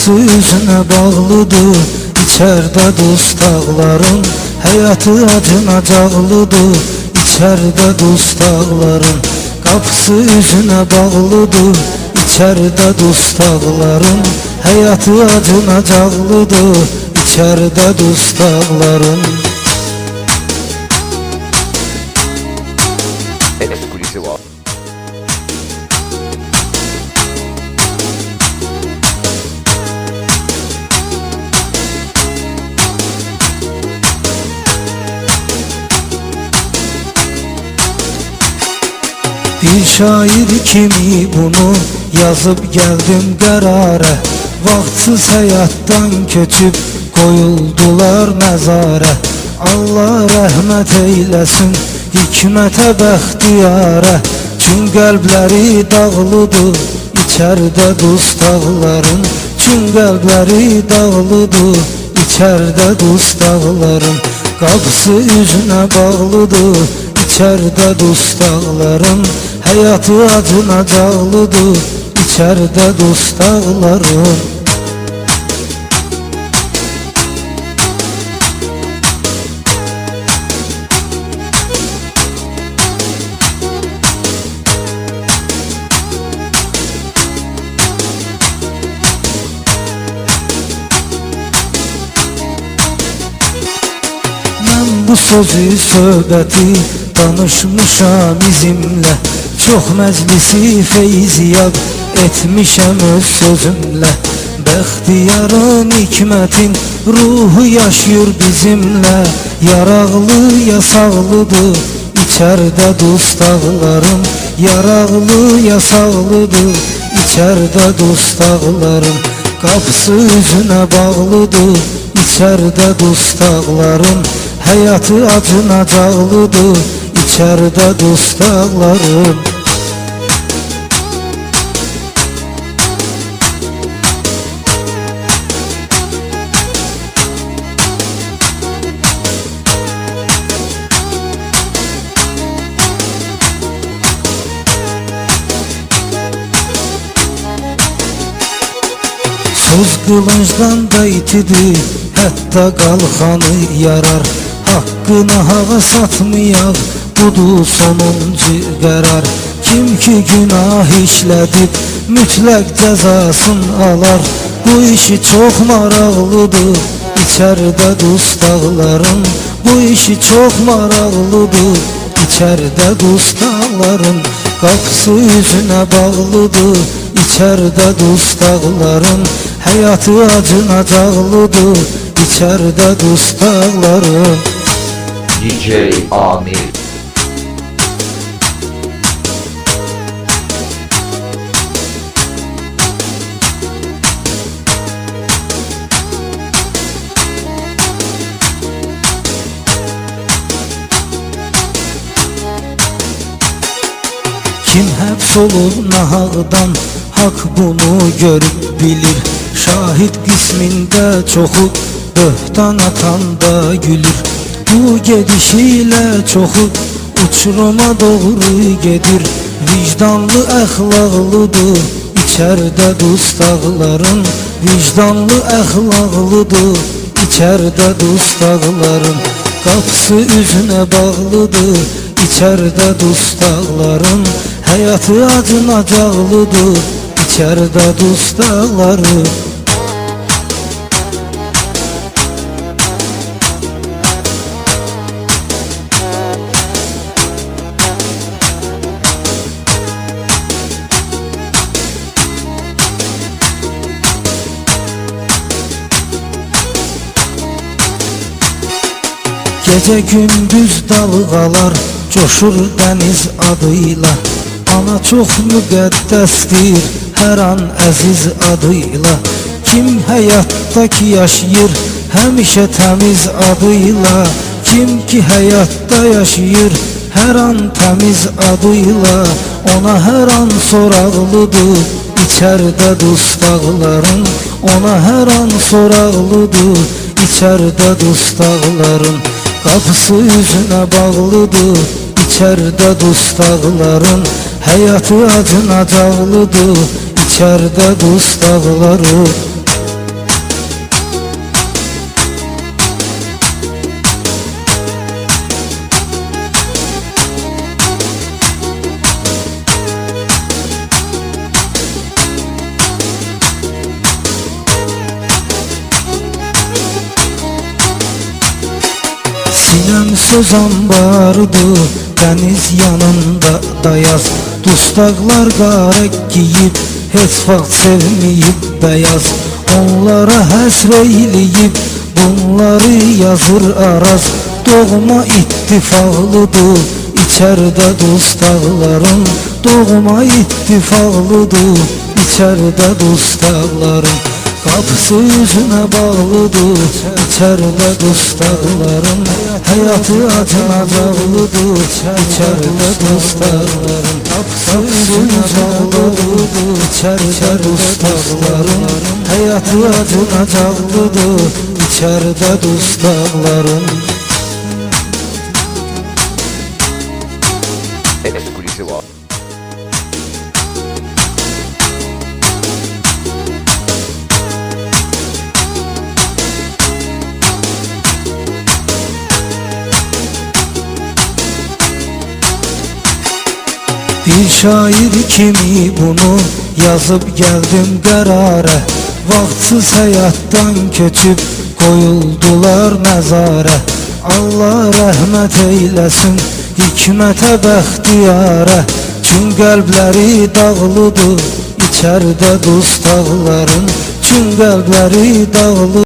Qapısı üzünə bağlıdır, içərdə dustaqların. Həyatı acınacaqlıdır, içərdə dustaqların. Qapısı üzünə bağlıdır, içərdə dustaqların. Həyatı acınacaqlıdır, içərdə dustaqların. Exclusivo. Bir şair kimi bunu yazıb gəldim qərarə. Vaxtsız həyatdan köçüb qoyuldular məzarə. Allah rəhmət eyləsin hikmətə bəxtiyarə. Çün qəlbləri dağlıdır, içərdə dustaqların. Çün qəlbləri dağlıdır, içərdə dustaqların. Qapısı üzünə bağlıdır, içərdə dustaqların. Həyatı acınacaqlıdır, içərdə dustaqların. Mən bu sözü, söhbəti danışmışam izimlə. Çox məclisi feyziyab etmişəm öz sözümlə. Bəxtiyarın, hikmətin ruhu yaşayır bizimlə. Yaraqlı, yasaqlıdır, içərdə dustaqların. Yaraqlı, yasaqlıdır, içərdə dustaqların. Qapısı üzünə bağlıdır, içərdə dustaqların. Həyatı acınacaqlıdır, içərdə dustaqların. Söz qılıncdan da itidir, hətta qalxanı yarar. Haqqını hağa satmayaq, budur sonuncu qərar. Kim ki günah işlədib, mütləq cəzasını alar. Bu işi çox maraqlıdır, içərdə dustaqların. Bu işi çox maraqlıdır, içərdə dustaqların. Qapısı üzünə bağlıdır, içərdə dustaqların. Həyatı acınacaqlıdır, içərdə dustaqların. DJ Amir. Kim həbs olur nahaqdan, haqq bunu görüb bilir. Şahid qismində çoxu böhtan atanda gülür. Bu gedişiyle çoxu uçuruma doğru gedir. Vicdanlı, əxlaqlıdır, içərdə dustaqların. Vicdanlı, əxlaqlıdır, içərdə dustaqların. Qapısı üzünə bağlıdır, içərdə dustaqların. Həyatı acınacaqlıdır, içərdə dustaqların. Gece gündüz dalğalar coşur dəniz adıyla. Ana çox müqəddəsdir, hər an əziz adıyla. Kim həyatda ki yaşayır, həmişə təmiz adıyla. Kim ki həyatda yaşayır, hər an təmiz adıyla. Ona hər an soraqlıdır, içərdə dustaqların. Ona hər an soraqlıdır, içərdə dustaqların. Qapısı üzünə bağlıdır, içərdə dustaqların. Həyatı acınacaqlıdır, içərdə dustaqların. Ailem söz ambardı, deniz yanında dayaz. Dustaqlar qaraq giyib, heç vaxt sevməyib bəyaz. Onlara həsr eyləyib, bunları yazır Araz. Doğma ittifaqlıdır, içərdə dustaqların. Doğma ittifaqlıdır, içərdə dustaqların. Qapısı üzünə bağlıdır, içərdə dustaqların. Həyatı acınacaqlıdır, içərdə dustaqların. Qapısı üzünə bağlıdır, içərdə dustaqların. Həyatı acınacaqlıdır, içərdə dustaqların. Ekskluziv abi. Bir şair kimi bunu yazıb gəldim qərara. Vaxtsız həyatdan köçüb qoyuldular məzara. Allah rəhmət eyləsin hikmətə bəxtiyara. Çün qəlbləri dağlıdır, içərdə dustaqların. Çün qəlbləri dağlıdır.